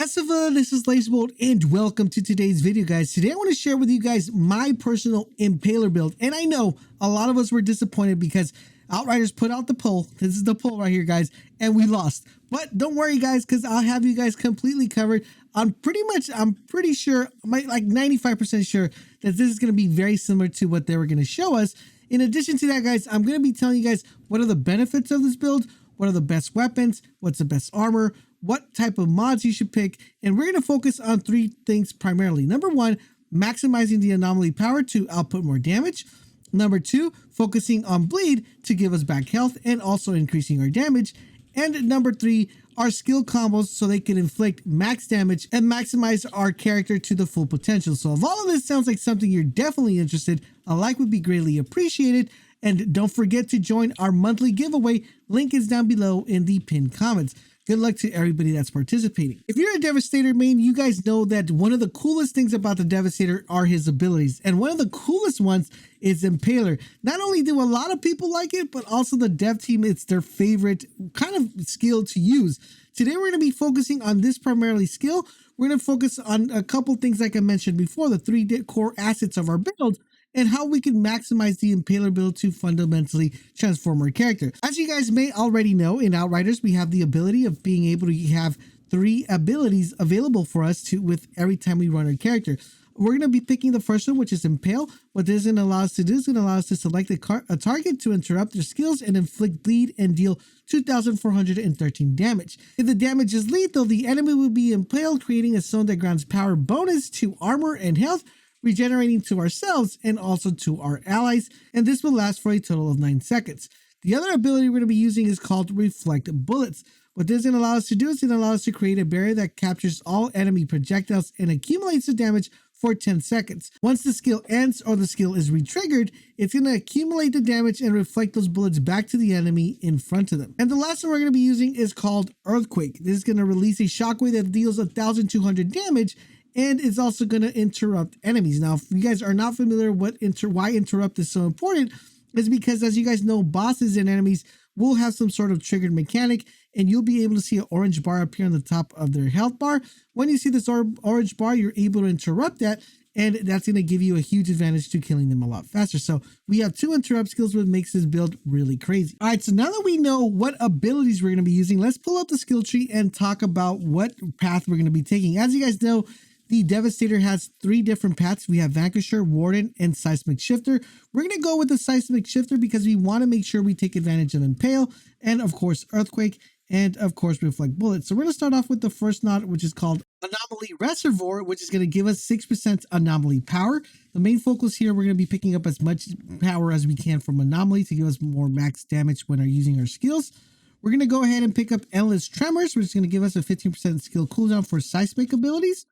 Massiva, this is LaserBolt and welcome to today's video, guys. Today I want to share with you guys my personal Impaler build, and I know a lot of us were disappointed because Outriders put out the poll. This is the poll right here, guys, and we lost. But don't worry, guys, because I'll have you guys completely covered. I'm pretty sure, like 95% sure that this is going to be very similar to what they were going to show us. In addition to that, guys, I'm going to be telling you guys what are the benefits of this build, what are the best weapons, what's the best armor, what type of mods you should pick, and we're going to focus on three things primarily. Number one, maximizing the anomaly power to output more damage. Number two, focusing on bleed to give us back health and also increasing our damage. And number three, our skill combos so they can inflict max damage and maximize our character to the full potential. So if all of this sounds like something you're definitely interested, a like would be greatly appreciated. And don't forget to join our monthly giveaway. Link is down below in the pinned comments. Good luck to everybody that's participating. If you're a Devastator main, you guys know that one of the coolest things about the Devastator are his abilities. And one of the coolest ones is Impaler. Not only do a lot of people like it, but also the dev team, it's their favorite kind of skill to use. Today, we're going to be focusing on this primarily skill. We're going to focus on a couple things like I mentioned before, the three core assets of our build, and how we can maximize the Impaler build to fundamentally transform our character. As you guys may already know, in Outriders, we have the ability of being able to have three abilities available for us with every time we run our character. We're going to be picking the first one, which is Impale. What this is going to allow us to do is going to allow us to select a target to interrupt their skills and inflict bleed and deal 2,413 damage. If the damage is lethal, the enemy will be impaled, creating a zone that grants power bonus to armor and health, regenerating to ourselves and also to our allies, and this will last for a total of 9 seconds. The other ability we're going to be using is called Reflect Bullets. What this is going to allow us to do is going to allow us to create a barrier that captures all enemy projectiles and accumulates the damage for 10 seconds. Once the skill ends or the skill is re-triggered, it's going to accumulate the damage and reflect those bullets back to the enemy in front of them. And the last one we're going to be using is called Earthquake. This is going to release a shockwave that deals 1,200 damage, and it's also going to interrupt enemies. Now, if you guys are not familiar with why interrupt is so important, is because, as you guys know, bosses and enemies will have some sort of triggered mechanic, and you'll be able to see an orange bar appear on the top of their health bar. When you see this orange bar, you're able to interrupt that, and that's going to give you a huge advantage to killing them a lot faster. So we have two interrupt skills, which makes this build really crazy. All right, so now that we know what abilities we're going to be using, let's pull up the skill tree and talk about what path we're going to be taking. As you guys know, the Devastator has three different paths. We have Vanquisher, Warden, and SEISMIC Shifter. We're going to go with the SEISMIC Shifter because we want to make sure we take advantage of Impale, and of course Earthquake, and of course Reflect Bullets. So we're going to start off with the first node, which is called Anomaly Reservoir, which is going to give us 6% anomaly power. The main focus here, we're going to be picking up as much power as we can from Anomaly to give us more max damage when using our skills. We're going to go ahead and pick up Endless Tremors, which is going to give us a 15% skill cooldown for SEISMIC abilities.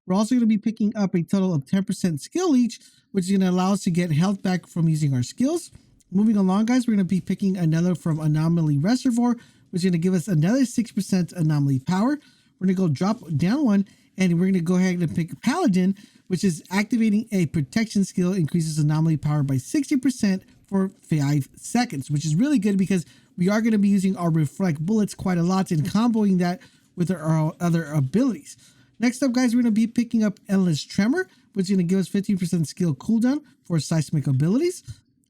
We're also going to be picking up a total of 10% skill leech, which is going to allow us to get health back from using our skills. Moving along, guys, we're going to be picking another from Anomaly Reservoir, which is going to give us another 6% anomaly power. We're going to go drop down one, and we're going to go ahead and pick Paladin, which is activating a protection skill, increases anomaly power by 60% for 5 seconds, which is really good because we are going to be using our Reflect Bullets quite a lot and comboing that with our other abilities. Next up, guys, we're going to be picking up Endless Tremor, which is going to give us 15% skill cooldown for SEISMIC abilities.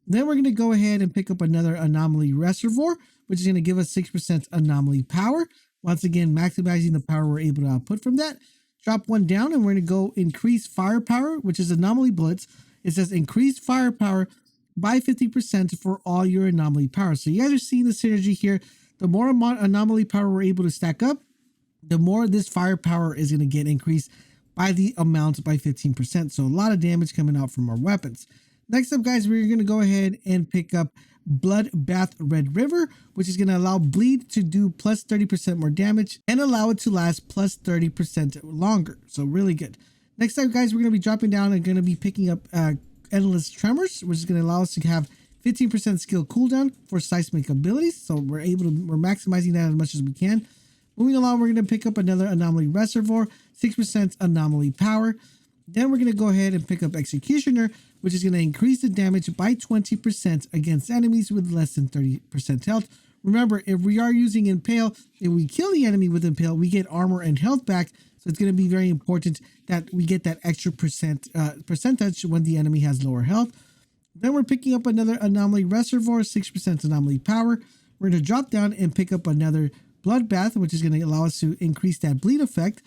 Then we're going to go ahead and pick up another Anomaly Reservoir, which is going to give us 6% anomaly power. Once again, maximizing the power we're able to output from that. Drop one down, and we're going to go increase firepower, which is Anomaly Bullets. It says increase firepower by 50% for all your anomaly power. So you guys are seeing the synergy here. The more anomaly power we're able to stack up, the more this firepower is going to get increased by the amount by 15%. So a lot of damage coming out from our weapons. Next up, guys, we're going to go ahead and pick up Bloodbath Red River, which is going to allow bleed to do plus 30% more damage and allow it to last plus 30% longer. So really good. Next up, guys, we're going to be dropping down and going to be picking up Endless Tremors, which is going to allow us to have 15% skill cooldown for SEISMIC abilities. So we're maximizing that as much as we can. Moving along, we're going to pick up another Anomaly Reservoir, 6% anomaly power. Then we're going to go ahead and pick up Executioner, which is going to increase the damage by 20% against enemies with less than 30% health. Remember, if we are using Impale, if we kill the enemy with Impale, we get armor and health back. So it's going to be very important that we get that extra percentage when the enemy has lower health. Then we're picking up another Anomaly Reservoir, 6% Anomaly Power. We're going to drop down and pick up another Bloodbath, which is going to allow us to increase that bleed effect.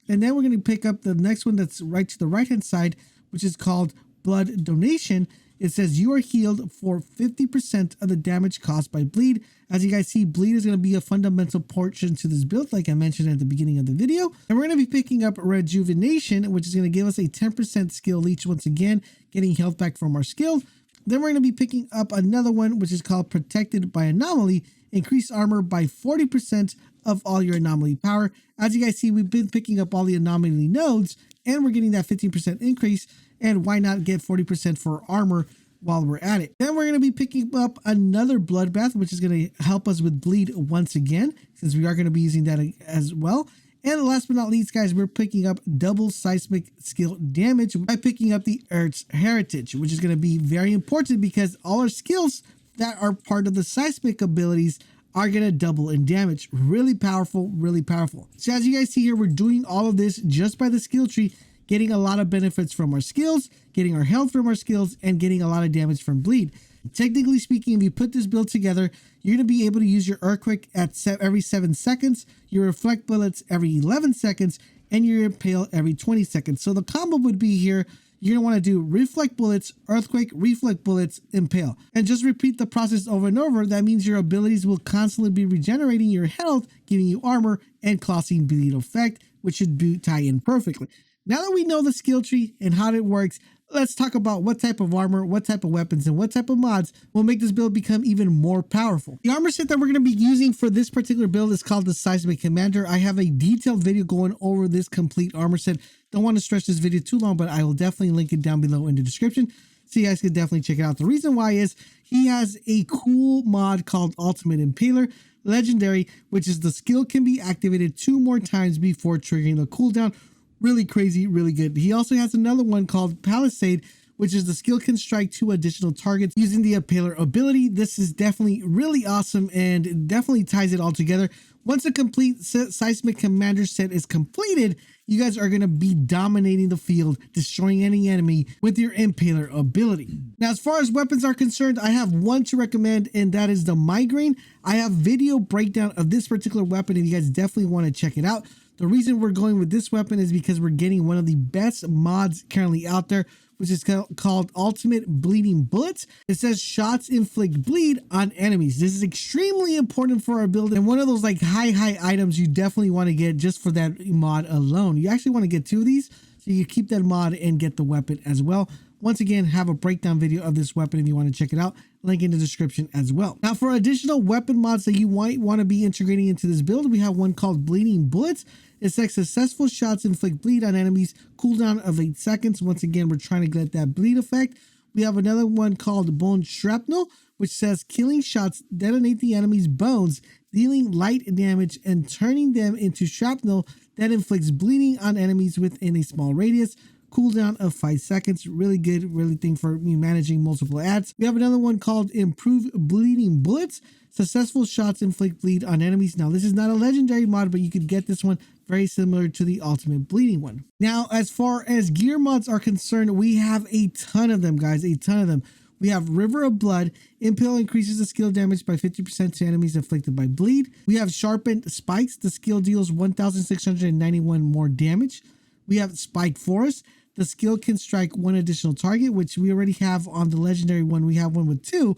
And then we're going to pick up the next one that's right to the right-hand side, which is called Blood Donation. It says you are healed for 50% of the damage caused by bleed. As you guys see, bleed is going to be a fundamental portion to this build, like I mentioned at the beginning of the video. And we're going to be picking up Rejuvenation, which is going to give us a 10% skill leech once again, getting health back from our skill. Then we're going to be picking up another one, which is called Protected by Anomaly. Increase armor by 40% of all your Anomaly power. As you guys see, we've been picking up all the Anomaly nodes, and we're getting that 15% increase. And why not get 40% for armor while we're at it? Then we're going to be picking up another Bloodbath, which is going to help us with bleed once again, since we are going to be using that as well. And last but not least, guys, we're picking up double seismic skill damage by picking up the Earth's Heritage, which is going to be very important because all our skills that are part of the seismic abilities are going to double in damage. Really powerful, really powerful. So as you guys see here, we're doing all of this just by the skill tree, getting a lot of benefits from our skills, getting our health from our skills, and getting a lot of damage from bleed. Technically speaking, if you put this build together, you're going to be able to use your Earthquake at every 7 seconds, your Reflect Bullets every 11 seconds, and your Impale every 20 seconds. So the combo would be here, you're going to want to do Reflect Bullets, Earthquake, Reflect Bullets, Impale. And just repeat the process over and over. That means your abilities will constantly be regenerating your health, giving you armor, and causing bleed effect, which should tie in perfectly. Now that we know the skill tree and how it works, let's talk about what type of armor, what type of weapons, and what type of mods will make this build become even more powerful. The armor set that we're going to be using for this particular build is called the SEISMIC Commander. I have a detailed video going over this complete armor set. Don't want to stretch this video too long, but I will definitely link it down below in the description, so you guys can definitely check it out. The reason why is he has a cool mod called Ultimate Impaler, legendary, which is the skill can be activated 2 more times before triggering the cooldown. Really crazy, really good. He also has another one called Palisade, which is the skill can strike 2 additional targets using the Impaler ability. This is definitely really awesome and it definitely ties it all together. Once a complete SEISMIC Commander set is completed, you guys are going to be dominating the field, destroying any enemy with your Impaler ability. Now, as far as weapons are concerned, I have one to recommend, and that is the Migraine. I have video breakdown of this particular weapon, and you guys definitely want to check it out. The reason we're going with this weapon is because we're getting one of the best mods currently out there, which is called Ultimate Bleeding Bullets. It says shots inflict bleed on enemies. This is extremely important for our build and one of those like high items you definitely want to get just for that mod alone. You actually want to get 2 of these so you can keep that mod and get the weapon as well. Once again, have a breakdown video of this weapon if you want to check it out. Link in the description as well. Now, for additional weapon mods that you might want to be integrating into this build, we have one called Bleeding Bullets. It says successful shots inflict bleed on enemies, cooldown of 8 seconds. Once again, we're trying to get that bleed effect. We have another one called Bone Shrapnel, which says killing shots detonate the enemy's bones, dealing light damage and turning them into shrapnel that inflicts bleeding on enemies within a small radius. Cooldown of 5 seconds. Really good, really thing for me managing multiple ads. We have another one called Improve Bleeding Bullets. Successful shots inflict bleed on enemies. Now, this is not a legendary mod, but you could get this one very similar to the Ultimate Bleeding one. Now, as far as gear mods are concerned, we have a ton of them, guys, a ton of them. We have River of Blood. Impale increases the skill damage by 50% to enemies inflicted by bleed. We have Sharpened Spikes. The skill deals 1,691 more damage. We have Spike Forest. The skill can strike 1 additional target, which we already have on the legendary one. We have one with 2.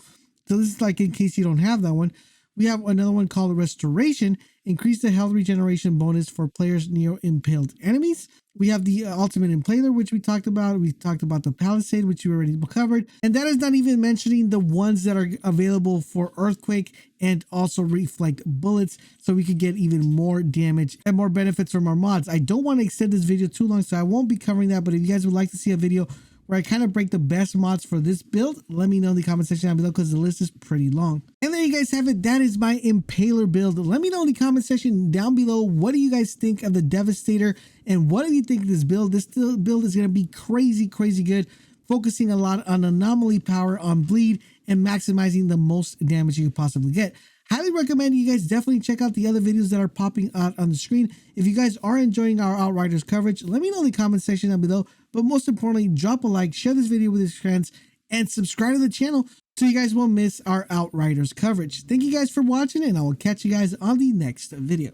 So this is like in case you don't have that one. We have another one called Restoration. Increase the health regeneration bonus for players near impaled enemies. We have the Ultimate Impaler, which we talked about. We talked about the Palisade, which we already covered. And that is not even mentioning the ones that are available for Earthquake and also Reflect Bullets, so we could get even more damage and more benefits from our mods. I don't want to extend this video too long, so I won't be covering that. But if you guys would like to see a video where I kind of break the best mods for this build, let me know in the comment section down below because the list is pretty long. And there you guys have it. That is my Impaler build. Let me know in the comment section down below, what do you guys think of the Devastator and what do you think of this build? This build is going to be crazy good, focusing a lot on anomaly power, on bleed, and maximizing the most damage you could possibly get. Highly recommend you guys definitely check out the other videos that are popping out on the screen. If you guys are enjoying our Outriders coverage, let me know in the comment section down below. But most importantly, drop a like, share this video with your friends, and subscribe to the channel so you guys won't miss our Outriders coverage. Thank you guys for watching, and I will catch you guys on the next video.